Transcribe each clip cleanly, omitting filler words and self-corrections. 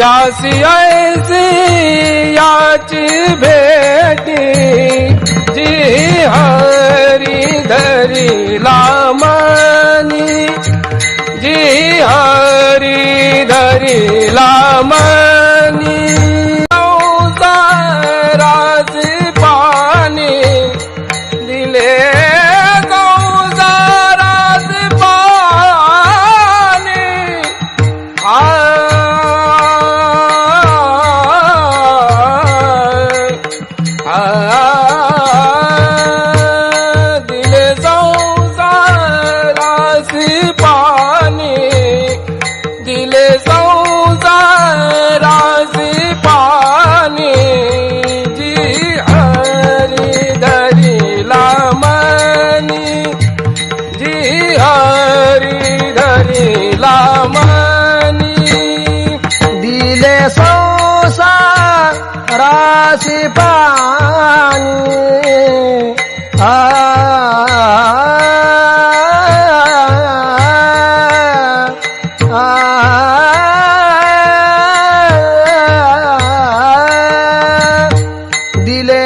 यासी ऐसी याची भेटी जी हरी धरिला मनी जी हरी धरिला मनी गौसारास पाणी दिले गौसारास पाणी दिले संसारास पाणी दिले संसारास पाणी जी हरी धरिला मनी जी हरी धरिला मनी दिले संसारासी पाणी दिले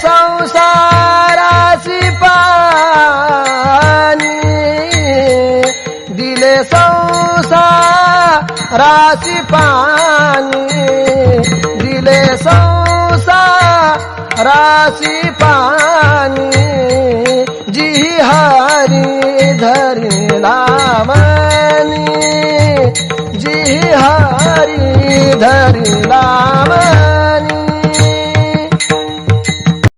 संसारासी पाणी दिले संसारासी पाणी दिले संसारासी पाणी जी हरी धरिला मनी जी हरी धरिला मनी